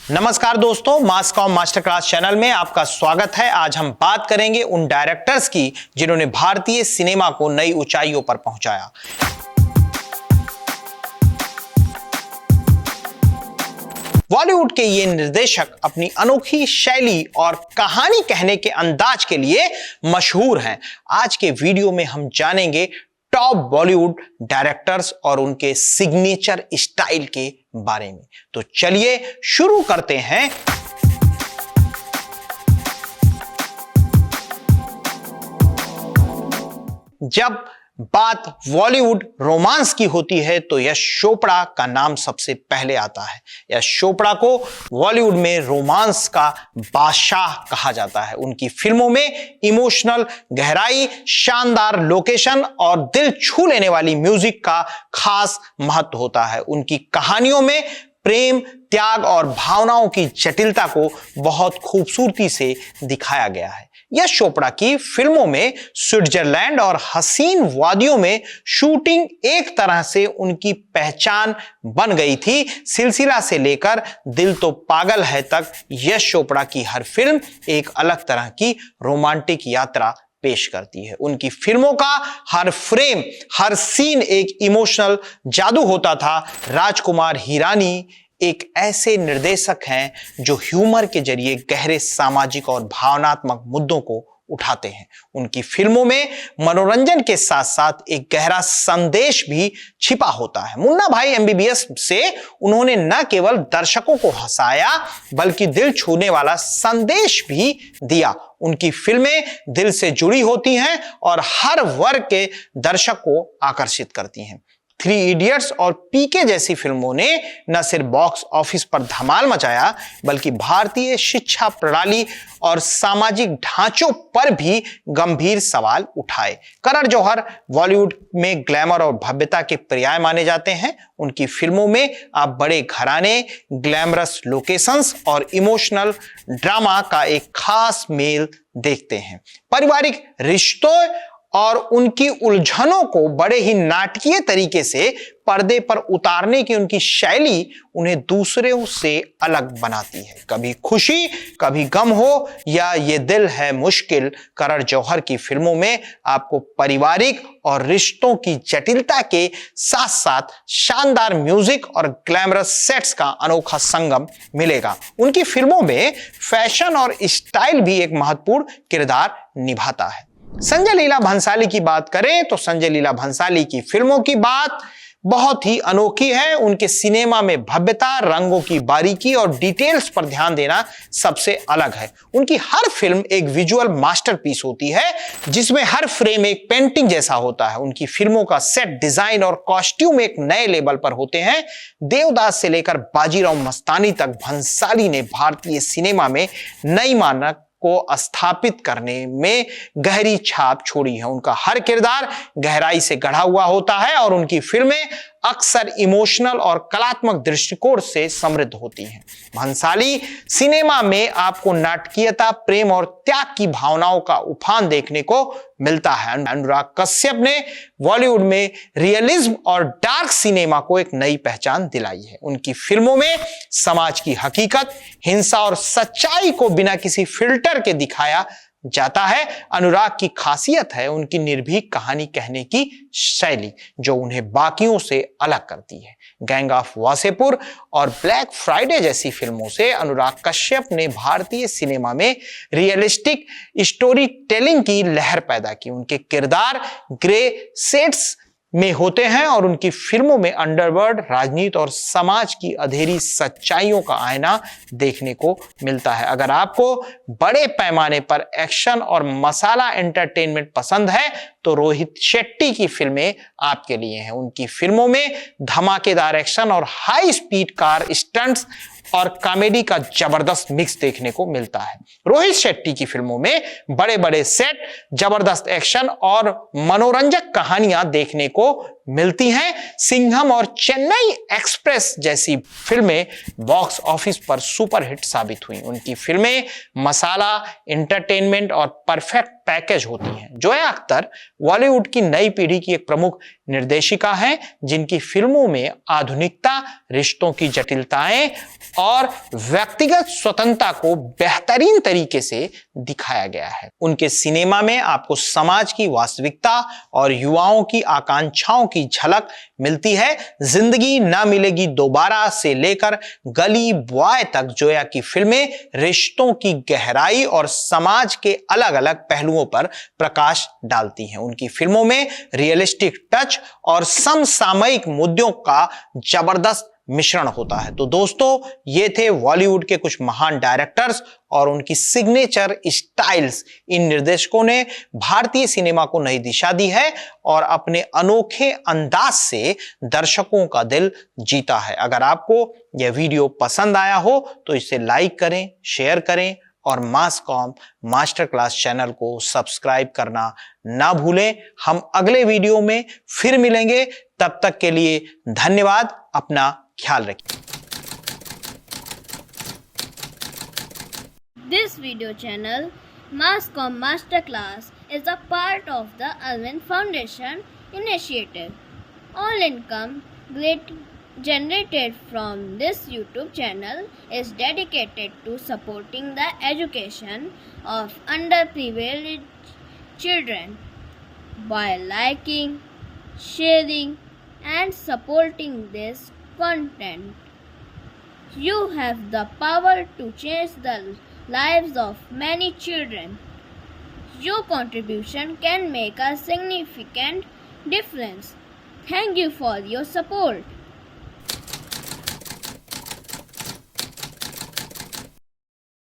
नमस्कार दोस्तों, मास com master class channel में आपका स्वागत है। आज हम बात करेंगे उन डायरेक्टर्स की जिन्होंने भारतीय सिनेमा को नई ऊंचाइयों पर पहुंचाया। बॉलीवुड के ये निर्देशक अपनी अनोखी शैली और कहानी कहने के अंदाज के लिए मशहूर हैं। आज के वीडियो में हम जानेंगे टॉप बॉलीवुड डायरेक्टर्स और उनके सिग्नेचर स्टाइल के बारे में। तो चलिए शुरू करते हैं। जब बात बॉलीवुड रोमांस की होती है तो यश चोपड़ा का नाम सबसे पहले आता है। यश चोपड़ा को बॉलीवुड में रोमांस का बादशाह कहा जाता है। उनकी फिल्मों में इमोशनल गहराई, शानदार लोकेशन और दिल छू लेने वाली म्यूजिक का खास महत्व होता है। उनकी कहानियों में प्रेम, त्याग और भावनाओं की जटिलता को बहुत खूबसूरती से दिखाया गया है। यश चोपड़ा की फिल्मों में स्विट्जरलैंड और हसीन वादियों में शूटिंग एक तरह से उनकी पहचान बन गई थी। सिलसिला से लेकर दिल तो पागल है तक यश चोपड़ा की हर फिल्म एक अलग तरह की रोमांटिक यात्रा पेश करती है। उनकी फिल्मों का हर फ्रेम, हर सीन एक इमोशनल जादू होता था। राजकुमार हिरानी एक ऐसे निर्देशक हैं जो ह्यूमर के जरिए गहरे सामाजिक और भावनात्मक मुद्दों को उठाते हैं। उनकी फिल्मों में मनोरंजन के साथ साथ एक गहरा संदेश भी छिपा होता है। मुन्ना भाई एमबीबीएस से उन्होंने न केवल दर्शकों को हंसाया बल्कि दिल छूने वाला संदेश भी दिया। उनकी फिल्में दिल से जुड़ी होती हैं और हर वर्ग के दर्शक को आकर्षित करती हैं। थ्री इडियट्स और पीके जैसी फिल्मों ने न सिर्फ बॉक्स ऑफिस पर धमाल मचाया बल्कि भारतीय शिक्षा प्रणाली और सामाजिक ढांचों पर भी गंभीर सवाल उठाए। करण जौहर बॉलीवुड में ग्लैमर और भव्यता के पर्याय माने जाते हैं। उनकी फिल्मों में आप बड़े घराने, ग्लैमरस लोकेशंस और इमोशनल ड्रामा का एक खास मेल देखते हैं। पारिवारिक रिश्तों और उनकी उलझनों को बड़े ही नाटकीय तरीके से पर्दे पर उतारने की उनकी शैली उन्हें दूसरों से अलग बनाती है। कभी खुशी, कभी गम हो या ये दिल है मुश्किल, करण जौहर की फिल्मों में आपको पारिवारिक और रिश्तों की जटिलता के साथ साथ शानदार म्यूजिक और ग्लैमरस सेट्स का अनोखा संगम मिलेगा। उनकी फिल्मों में फैशन और स्टाइल भी एक महत्वपूर्ण किरदार निभाता है। संजय लीला भंसाली की बात करें तो संजय लीला भंसाली की फिल्मों की बात बहुत ही अनोखी है। उनके सिनेमा में भव्यता, रंगों की बारीकी और डिटेल्स पर ध्यान देना सबसे अलग है। उनकी हर फिल्म एक विजुअल मास्टरपीस होती है जिसमें हर फ्रेम एक पेंटिंग जैसा होता है। उनकी फिल्मों का सेट डिजाइन और कॉस्ट्यूम एक नए लेवल पर होते हैं। देवदास से लेकर बाजीराव मस्तानी तक भंसाली ने भारतीय सिनेमा में नई मानक को स्थापित करने में गहरी छाप छोड़ी है। उनका हर किरदार गहराई से गढ़ा हुआ होता है और उनकी फिल्में अक्सर इमोशनल और कलात्मक दृष्टिकोण से समृद्ध होती हैं। भंसाली सिनेमा में आपको नाटकीयता, प्रेम और त्याग की भावनाओं का उफान देखने को मिलता है। अनुराग कश्यप ने बॉलीवुड में रियलिज्म और डार्क सिनेमा को एक नई पहचान दिलाई है। उनकी फिल्मों में समाज की हकीकत, हिंसा और सच्चाई को बिना किसी फिल्टर के दिखाया जाता है। अनुराग की खासियत है उनकी निर्भीक कहानी कहने की शैली जो उन्हें बाकियों से अलग करती है। गैंग ऑफ वासेपुर और ब्लैक फ्राइडे जैसी फिल्मों से अनुराग कश्यप ने भारतीय सिनेमा में रियलिस्टिक स्टोरी टेलिंग की लहर पैदा की। उनके किरदार ग्रे सेट्स में होते हैं और उनकी फिल्मों में अंडरवर्ल्ड, राजनीति और समाज की अधेरी सच्चाइयों का आईना देखने को मिलता है। अगर आपको बड़े पैमाने पर एक्शन और मसाला एंटरटेनमेंट पसंद है तो रोहित शेट्टी की फिल्में आपके लिए हैं। उनकी फिल्मों में धमाकेदार एक्शन और हाई स्पीड कार स्टंट्स और कॉमेडी का जबरदस्त मिक्स देखने को मिलता है। रोहित शेट्टी की फिल्मों में बड़े बड़े सेट, जबरदस्त एक्शन और मनोरंजक कहानियां देखने को मिलती हैं। सिंघम और चेन्नई एक्सप्रेस जैसी फिल्में बॉक्स ऑफिस पर सुपरहिट साबित हुई। उनकी फिल्में मसाला, एंटरटेनमेंट और परफेक्ट पैकेज होती हैं। जोया अख्तर बॉलीवुड की नई पीढ़ी की एक प्रमुख निर्देशिका हैं जिनकी फिल्मों में आधुनिकता, रिश्तों की जटिलताएं और व्यक्तिगत स्वतंत्रता को बेहतरीन तरीके से दिखाया गया है। उनके सिनेमा में आपको समाज की वास्तविकता और युवाओं की आकांक्षाओं की झलक मिलती है। जिंदगी ना मिलेगी दोबारा से लेकर गली बॉय तक जोया की फिल्में रिश्तों की गहराई और समाज के अलग अलग पहलुओं पर प्रकाश डालती हैं। उनकी फिल्मों में रियलिस्टिक टच और समसामयिक मुद्दों का जबरदस्त मिश्रण होता है। तो दोस्तों, ये थे बॉलीवुड के कुछ महान डायरेक्टर्स और उनकी सिग्नेचर स्टाइल्स। इन निर्देशकों ने भारतीय सिनेमा को नई दिशा दी है और अपने अनोखे अंदाज से दर्शकों का दिल जीता है। अगर आपको यह वीडियो पसंद आया हो तो इसे लाइक करें, शेयर करें और मास कॉम मास्टर क्लास चैनल को सब्सक्राइब करना ना भूलें। हम अगले वीडियो में फिर मिलेंगे। तब तक के लिए धन्यवाद। अपना ख्याल रखिए। This video channel, Masscom Masterclass, is a part of the Alvin Foundation initiative. All income generated from this YouTube channel is dedicated to supporting the education of underprivileged children. By liking, sharing, and supporting this content, you have the power to change the lives of many children. Your contribution can make a significant difference. Thank you for your support.